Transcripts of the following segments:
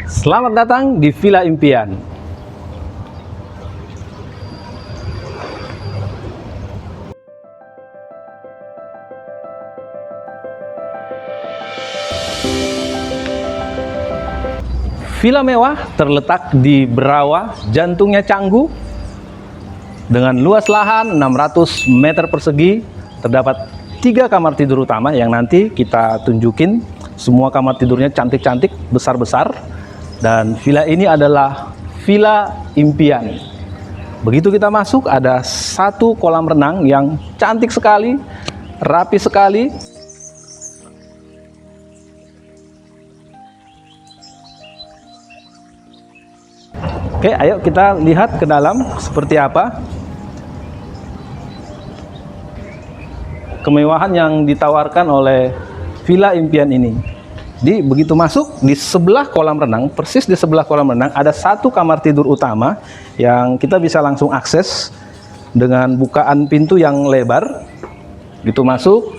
Selamat datang di Villa Impian. Villa mewah terletak di Berawa, jantungnya Canggu. Dengan luas lahan 600 meter persegi, terdapat 3 kamar tidur utama yang nanti kita tunjukin. Semua kamar tidurnya cantik-cantik, besar-besar. Dan villa ini adalah Villa Impian. Begitu kita masuk, ada 1 kolam renang yang cantik sekali, rapi sekali. Oke, ayo kita lihat ke dalam seperti apa kemewahan yang ditawarkan oleh Villa Impian ini. Begitu masuk, di sebelah kolam renang, persis di sebelah kolam renang, ada 1 kamar tidur utama yang kita bisa langsung akses dengan bukaan pintu yang lebar. Begitu masuk,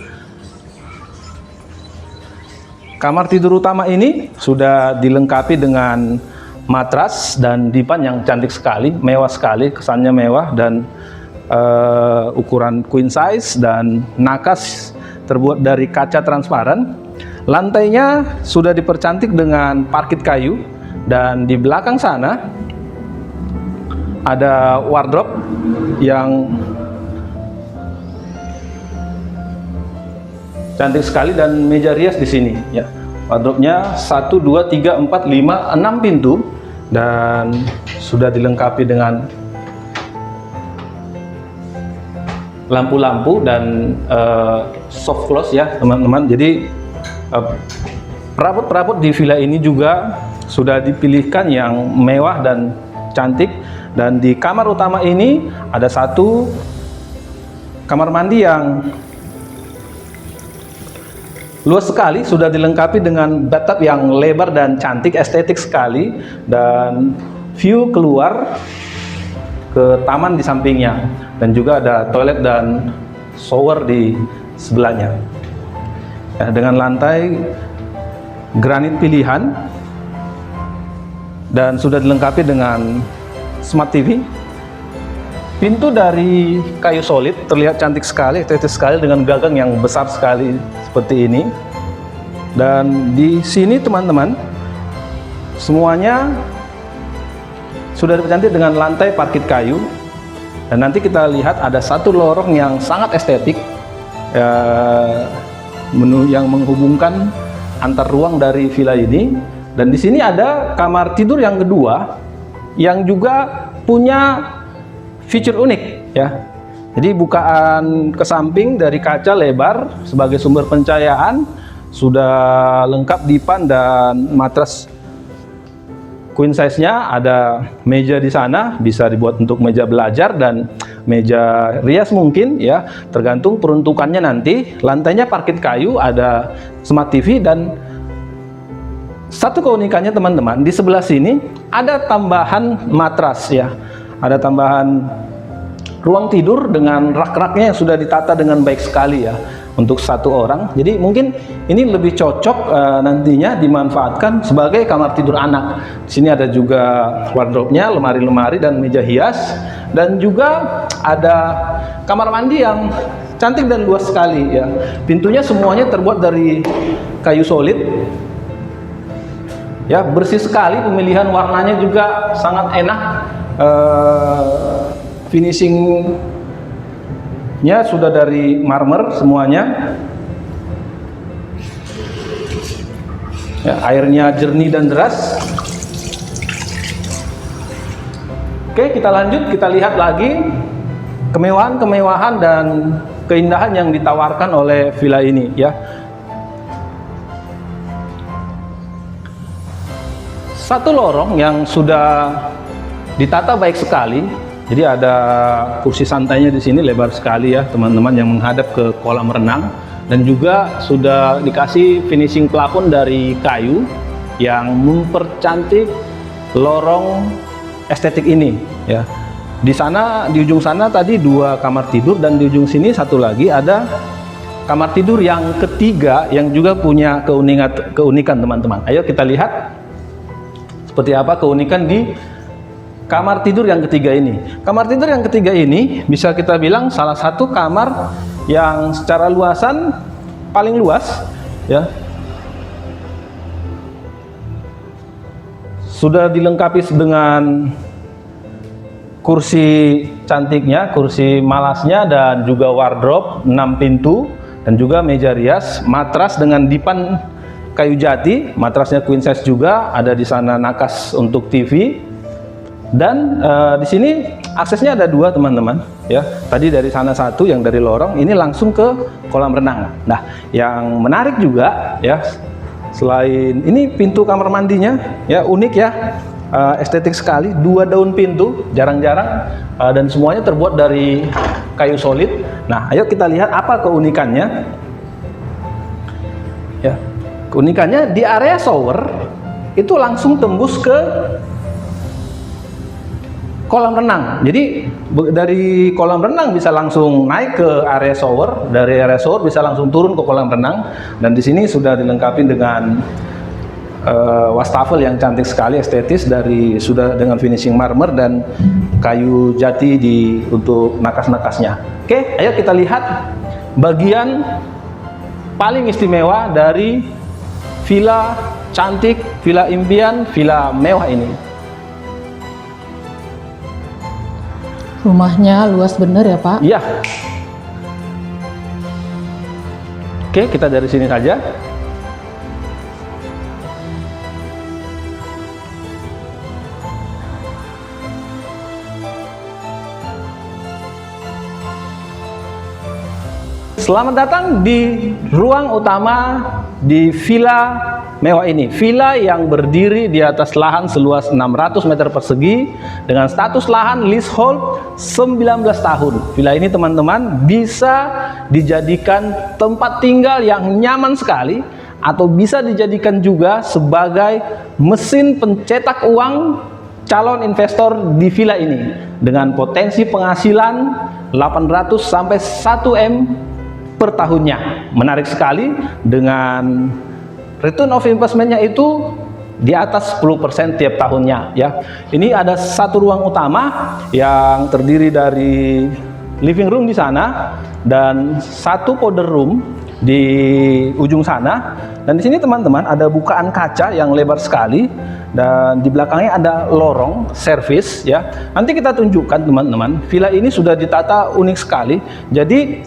kamar tidur utama ini sudah dilengkapi dengan matras dan dipan yang cantik sekali, mewah sekali, kesannya mewah, dan ukuran queen size dan nakas terbuat dari kaca transparan. Lantainya sudah dipercantik dengan parket kayu, dan di belakang sana ada wardrobe yang cantik sekali dan meja rias di sini ya. Wardrobe-nya 1 2 3 4 5 6 pintu dan sudah dilengkapi dengan lampu-lampu dan soft close ya teman-teman. Jadi perabot-perabot di villa ini juga sudah dipilihkan yang mewah dan cantik. Dan di kamar utama ini ada 1 kamar mandi yang luas sekali, sudah dilengkapi dengan bathtub yang lebar dan cantik, estetik sekali, dan view keluar ke taman di sampingnya, dan juga ada toilet dan shower di sebelahnya ya, dengan lantai granit pilihan dan sudah dilengkapi dengan smart TV. Pintu dari kayu solid, terlihat cantik sekali, estetik sekali, dengan gagang yang besar sekali seperti ini. Dan di sini teman-teman, semuanya sudah dipercantik dengan lantai parket kayu. Dan nanti kita lihat ada 1 lorong yang sangat estetik, yang menghubungkan antar ruang dari villa ini. Dan di sini ada kamar tidur yang kedua, yang juga punya fitur unik ya. Jadi bukaan ke samping dari kaca lebar sebagai sumber pencahayaan, sudah lengkap dipan dan matras queen size-nya. Ada meja di sana, bisa dibuat untuk meja belajar dan meja rias mungkin ya, tergantung peruntukannya nanti. Lantainya parket kayu, ada smart TV, dan 1 keunikannya teman-teman, di sebelah sini ada tambahan matras ya. Ada tambahan ruang tidur dengan rak-raknya yang sudah ditata dengan baik sekali ya, untuk 1 orang. Jadi mungkin ini lebih cocok nantinya dimanfaatkan sebagai kamar tidur anak. Di sini ada juga wardrobe-nya, lemari-lemari dan meja hias, dan juga ada kamar mandi yang cantik dan luas sekali ya. Pintunya semuanya terbuat dari kayu solid ya, bersih sekali, pemilihan warnanya juga sangat enak. Finishingnya sudah dari marmer semuanya ya, airnya jernih dan deras. Oke, kita lanjut, kita lihat lagi kemewahan-kemewahan dan keindahan yang ditawarkan oleh villa ini ya. 1 lorong yang sudah ditata baik sekali. Jadi ada kursi santainya di sini, lebar sekali ya teman-teman, yang menghadap ke kolam renang, dan juga sudah dikasih finishing plafon dari kayu yang mempercantik lorong estetik ini ya. Di sana, di ujung sana tadi 2 kamar tidur, dan di ujung sini 1 lagi ada kamar tidur yang ketiga yang juga punya keunikan teman-teman. Ayo kita lihat. seperti apa keunikan di kamar tidur yang ketiga ini. Kamar tidur yang ketiga ini bisa kita bilang salah satu kamar yang secara luasan paling luas ya. Sudah dilengkapi dengan kursi cantiknya, kursi malasnya, dan juga wardrobe 6 pintu, dan juga meja rias, matras dengan dipan kayu jati, matrasnya queen size juga, ada di sana nakas untuk TV, dan di sini aksesnya ada 2 teman-teman ya. Tadi dari sana 1 yang dari lorong, ini langsung ke kolam renang. Nah, yang menarik juga ya, selain ini pintu kamar mandinya ya unik ya, estetik sekali, 2 daun pintu, jarang-jarang, dan semuanya terbuat dari kayu solid. Nah, ayo kita lihat apa keunikannya. Ya, keunikannya di area shower itu langsung tembus ke kolam renang. Jadi dari kolam renang bisa langsung naik ke area shower, dari area shower bisa langsung turun ke kolam renang, dan di sini sudah dilengkapi dengan wastafel yang cantik sekali, estetis, sudah dengan finishing marmer dan kayu jati untuk nakas-nakasnya. Oke, ayo kita lihat bagian paling istimewa dari villa cantik, villa impian, villa mewah ini. Rumahnya luas bener ya Pak? Iya. Oke, kita dari sini saja. Selamat datang di ruang utama di villa mewah ini. Villa yang berdiri di atas lahan seluas 600 meter persegi dengan status lahan leasehold 19 tahun. Villa ini teman-teman bisa dijadikan tempat tinggal yang nyaman sekali, atau bisa dijadikan juga sebagai mesin pencetak uang calon investor di villa ini dengan potensi penghasilan 800 sampai 1 M per tahunnya. Menarik sekali, dengan return of investmentnya itu di atas 10% tiap tahunnya ya. Ini ada 1 ruang utama yang terdiri dari living room di sana dan 1 powder room di ujung sana, dan di sini teman-teman ada bukaan kaca yang lebar sekali, dan di belakangnya ada lorong servis ya. Nanti kita tunjukkan teman-teman, villa ini sudah ditata unik sekali. Jadi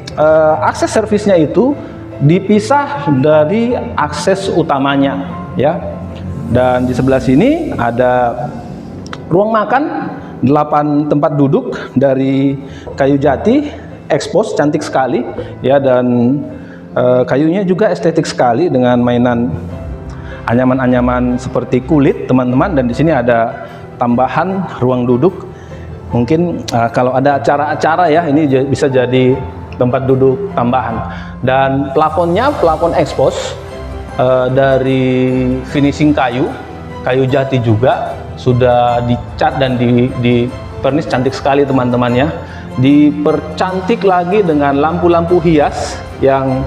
akses servisnya itu dipisah dari akses utamanya ya. Dan di sebelah sini ada ruang makan 8 tempat duduk dari kayu jati, expose, cantik sekali ya, dan kayunya juga estetik sekali dengan mainan anyaman-anyaman seperti kulit teman-teman. Dan di sini ada tambahan ruang duduk. Mungkin kalau ada acara-acara ya, ini bisa jadi tempat duduk tambahan. Dan plafonnya plafon expose dari finishing kayu jati juga, sudah dicat dan di pernis cantik sekali teman-teman ya. Dipercantik lagi dengan lampu-lampu hias yang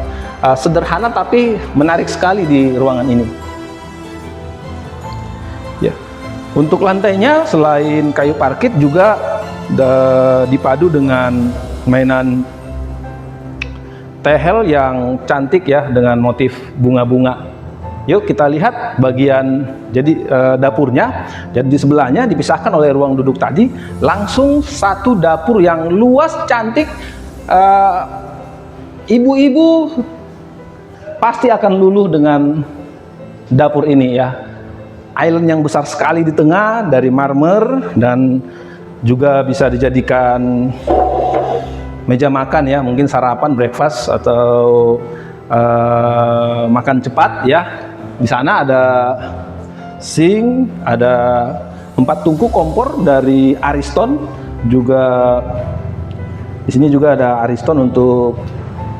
sederhana tapi menarik sekali di ruangan ini. Ya. Untuk lantainya selain kayu parkit juga dipadu dengan mainan tehel yang cantik ya, dengan motif bunga-bunga. Yuk kita lihat bagian dapurnya. Jadi di sebelahnya dipisahkan oleh ruang duduk tadi, langsung 1 dapur yang luas cantik. Ibu-ibu pasti akan luluh dengan dapur ini ya. Island yang besar sekali di tengah dari marmer, dan juga bisa dijadikan meja makan ya, mungkin sarapan, breakfast, atau makan cepat ya. Di sana ada sink, ada 4 tungku kompor dari Ariston, juga di sini juga ada Ariston untuk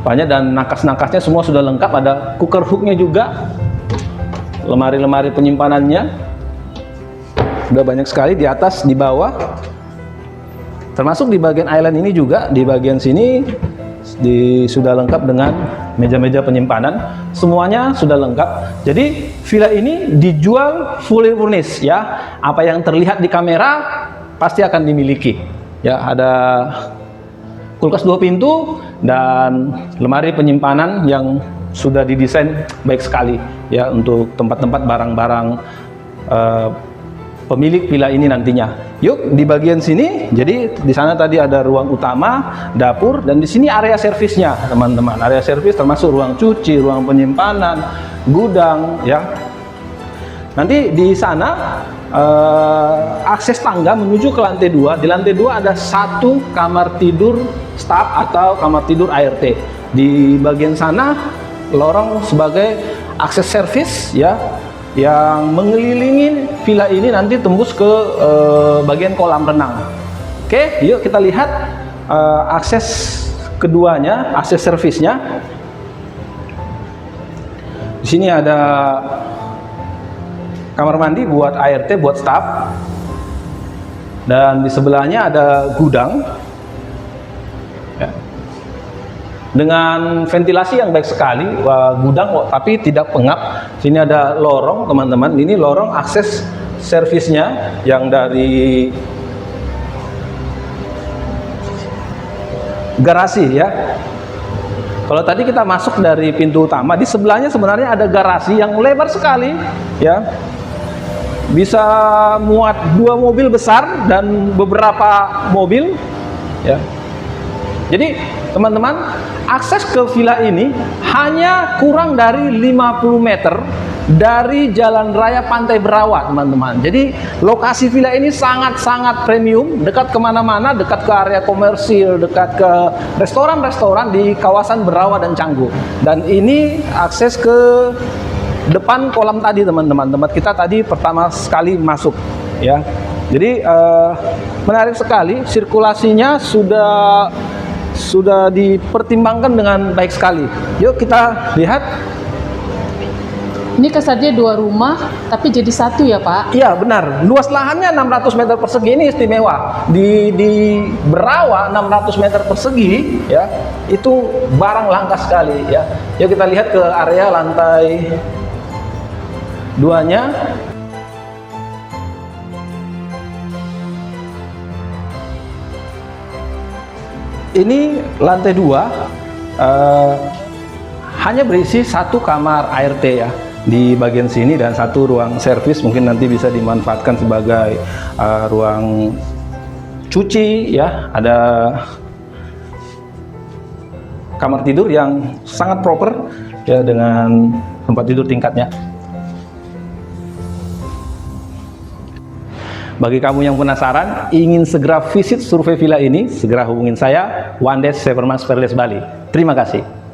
banyak, dan nakas-nakasnya semua sudah lengkap. Ada cooker hooknya juga, lemari-lemari penyimpanannya sudah banyak sekali di atas, di bawah, termasuk di bagian island ini juga. Di bagian sini sudah lengkap dengan meja-meja penyimpanan, semuanya sudah lengkap. Jadi villa ini dijual fully furnished ya. Apa yang terlihat di kamera pasti akan dimiliki. Ya, ada kulkas 2 pintu dan lemari penyimpanan yang sudah didesain baik sekali ya untuk tempat-tempat barang-barang pemilik villa ini nantinya. Yuk di bagian sini, jadi di sana tadi ada ruang utama, dapur, dan di sini area servisnya teman-teman. Area servis termasuk ruang cuci, ruang penyimpanan, gudang ya. Nanti di sana akses tangga menuju ke lantai 2. Di lantai 2 ada 1 kamar tidur staf atau kamar tidur ART. Di bagian sana lorong sebagai akses servis ya, yang mengelilingi villa ini nanti tembus ke bagian kolam renang. Oke, yuk kita lihat akses keduanya, akses servisnya. Di sini ada kamar mandi buat ART, buat staf, dan di sebelahnya ada gudang ya, dengan ventilasi yang baik sekali. Wah, gudang tapi tidak pengap. Sini ada lorong teman-teman, ini lorong akses servisnya yang dari garasi ya. Kalau tadi kita masuk dari pintu utama, di sebelahnya sebenarnya ada garasi yang lebar sekali ya. Bisa muat 2 mobil besar dan beberapa mobil ya. Jadi teman-teman, akses ke villa ini hanya kurang dari 50 meter dari Jalan Raya Pantai Berawa teman-teman. Jadi lokasi villa ini sangat-sangat premium, dekat kemana-mana, dekat ke area komersil, dekat ke restoran-restoran di kawasan Berawa dan Canggu. Dan ini akses ke depan kolam tadi teman-teman, tempat kita tadi pertama sekali masuk ya. Jadi menarik sekali, sirkulasinya sudah dipertimbangkan dengan baik sekali. Yuk kita lihat. Ini kesannya 2 rumah tapi jadi 1 ya Pak? Iya benar, luas lahannya 600 meter persegi, ini istimewa. Di Berawa 600 meter persegi ya, itu barang langka sekali ya. Yuk kita lihat ke area lantai 2-nya. Ini lantai 2 hanya berisi 1 kamar ART ya di bagian sini, dan 1 ruang servis, mungkin nanti bisa dimanfaatkan sebagai ruang cuci ya. Ada kamar tidur yang sangat proper ya, dengan tempat tidur tingkatnya. Bagi kamu yang penasaran, ingin segera visit survei villa ini, segera hubungin saya, Wandes Severmas Perles Bali. Terima kasih.